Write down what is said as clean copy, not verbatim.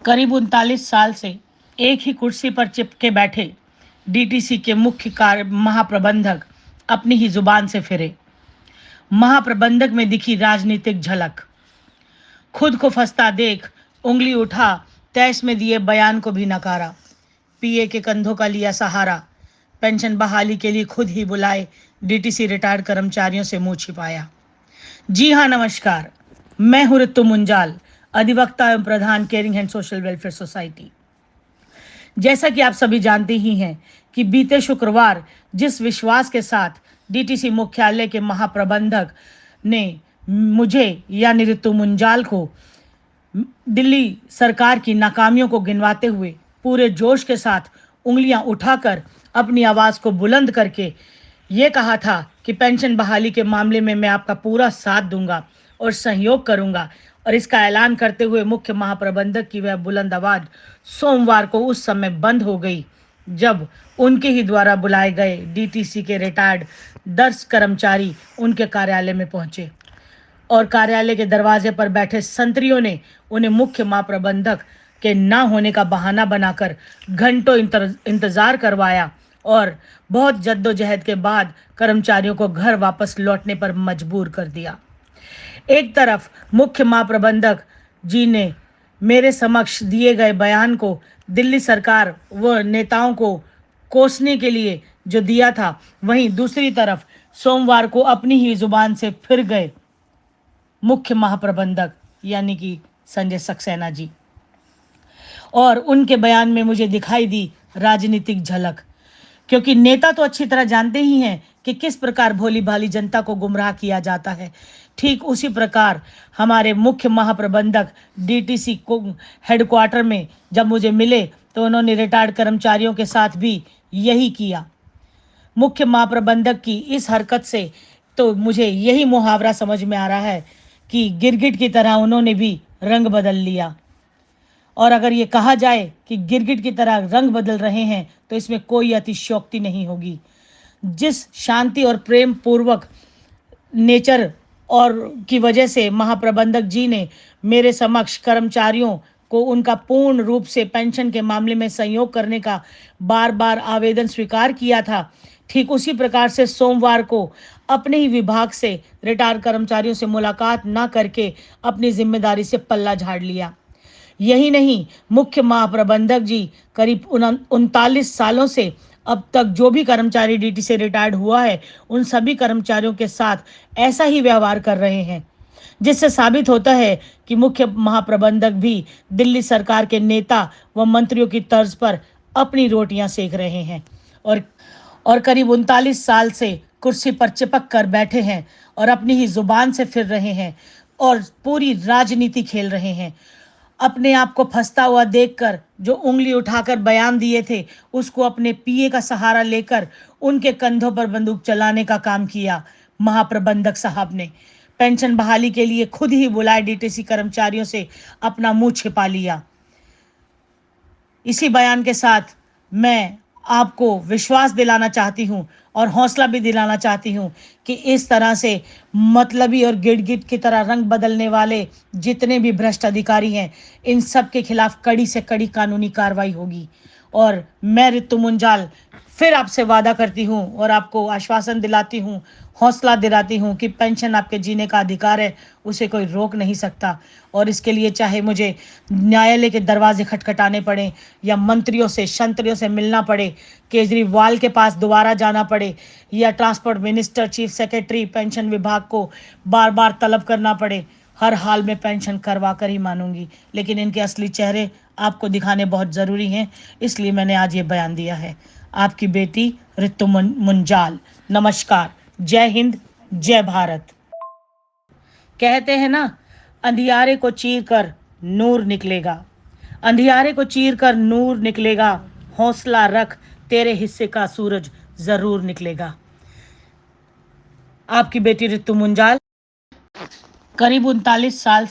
करीब 39 साल से एक ही कुर्सी पर चिपके बैठे डीटीसी के मुख्य कार्य महाप्रबंधक अपनी ही जुबान से फिरे। महाप्रबंधक में दिखी राजनीतिक झलक। खुद को फंसता देख उंगली उठा, तैश में दिए बयान को भी नकारा। पीए के कंधों का लिया सहारा, पेंशन बहाली के लिए खुद ही बुलाए डीटीसी रिटायर्ड कर्मचारियों से मुंह छिपाया। जी हाँ, नमस्कार, मैं हूं ऋतु मुंजाल, अधिवक्ता एवं प्रधान caring and social welfare society. जैसा कि आप सभी जानते ही हैं कि बीते शुक्रवार जिस विश्वास के साथ डीटीसी मुख्यालय के महाप्रबंधक ने मुझे यानी ऋतु मुंजाल को दिल्ली सरकार की नाकामियों को गिनवाते हुए पूरे जोश के साथ उंगलियां उठाकर अपनी आवाज को बुलंद करके ये कहा था कि पेंशन बहाली के मामले में मैं आपका पूरा साथ दूंगा और सहयोग करूंगा, और इसका ऐलान करते हुए मुख्य महाप्रबंधक की वह बुलंद आवाज सोमवार को उस समय बंद हो गई जब उनके ही द्वारा बुलाए गए डीटीसी के रिटायर्ड 10 कर्मचारी उनके कार्यालय में पहुंचे और कार्यालय के दरवाजे पर बैठे संतरियों ने उन्हें मुख्य महाप्रबंधक के ना होने का बहाना बनाकर घंटों इंतजार करवाया और बहुत जद्दोजहद के बाद कर्मचारियों को घर वापस लौटने पर मजबूर कर दिया। एक तरफ मुख्य महाप्रबंधक जी ने मेरे समक्ष दिए गए बयान को दिल्ली सरकार व नेताओं को कोसने के लिए जो दिया था, वहीं दूसरी तरफ सोमवार को अपनी ही जुबान से फिर गए मुख्य महाप्रबंधक यानी कि संजय सक्सेना जी, और उनके बयान में मुझे दिखाई दी राजनीतिक झलक। क्योंकि नेता तो अच्छी तरह जानते ही हैं कि किस प्रकार भोली भाली जनता को गुमराह किया जाता है, ठीक उसी प्रकार हमारे मुख्य महाप्रबंधक डीटीसी को हेडक्वार्टर में जब मुझे मिले तो उन्होंने रिटायर्ड कर्मचारियों के साथ भी यही किया। मुख्य महाप्रबंधक की इस हरकत से तो मुझे यही मुहावरा समझ में आ रहा है कि गिरगिट की तरह उन्होंने भी रंग बदल लिया। और अगर ये कहा जाए कि गिरगिट की तरह रंग बदल रहे हैं तो इसमें कोई अतिशयोक्ति नहीं होगी। जिस शांति और प्रेम पूर्वक नेचर और की वजह से महाप्रबंधक जी ने मेरे समक्ष कर्मचारियों को उनका पूर्ण रूप से पेंशन के मामले में सहयोग करने का बार बार आवेदन स्वीकार किया था, ठीक उसी प्रकार से सोमवार को अपने ही विभाग से रिटायर्ड कर्मचारियों से मुलाकात न करके अपनी जिम्मेदारी से पल्ला झाड़ लिया। यही नहीं, मुख्य महाप्रबंधक जी करीब 39 सालों से अब तक जो भी कर्मचारी डीटी से रिटायर्ड हुआ है उन सभी कर्मचारियों के साथ ऐसा ही व्यवहार कर रहे हैं, जिससे साबित होता है कि मुख्य महाप्रबंधक भी दिल्ली सरकार के नेता व मंत्रियों की तर्ज पर अपनी रोटियां सेक रहे हैं और करीब 39 साल से कुर्सी पर चिपक कर बैठे हैं और अपनी ही जुबान से फिर रहे हैं और पूरी राजनीति खेल रहे हैं। अपने आप को फंसता हुआ देखकर जो उंगली उठाकर बयान दिए थे उसको अपने पीए का सहारा लेकर उनके कंधों पर बंदूक चलाने का काम किया महाप्रबंधक साहब ने। पेंशन बहाली के लिए खुद ही बुलाए डीटीसी कर्मचारियों से अपना मुंह छिपा लिया। इसी बयान के साथ मैं आपको विश्वास दिलाना चाहती हूँ और हौसला भी दिलाना चाहती हूँ कि इस तरह से मतलबी और गिड़गिट की तरह रंग बदलने वाले जितने भी भ्रष्ट अधिकारी हैं, इन सब के खिलाफ कड़ी से कड़ी कानूनी कार्रवाई होगी। और मैं ऋतु मुंजाल फिर आपसे वादा करती हूँ और आपको आश्वासन दिलाती हूँ, हौसला दिलाती हूँ कि पेंशन आपके जीने का अधिकार है, उसे कोई रोक नहीं सकता। और इसके लिए चाहे मुझे न्यायालय के दरवाजे खटखटाने पड़े या मंत्रियों से शंत्रियों से मिलना पड़े, केजरीवाल के पास दोबारा जाना पड़े या transport minister, chief secretary, pension विभाग को बार बार तलब करना पड़े, हर हाल में पेंशन करवा कर ही मानूंगी। लेकिन इनके असली चेहरे आपको दिखाने बहुत ज़रूरी हैं, इसलिए मैंने आज ये बयान दिया है। आपकी बेटी ऋतु मुंजाल। नमस्कार, जय हिंद, जय भारत। कहते हैं ना, अंधियारे को चीर कर नूर निकलेगा, अंधियारे को चीर कर नूर निकलेगा, हौसला रख, तेरे हिस्से का सूरज जरूर निकलेगा। आपकी बेटी ऋतु मुंजाल करीब 39 साल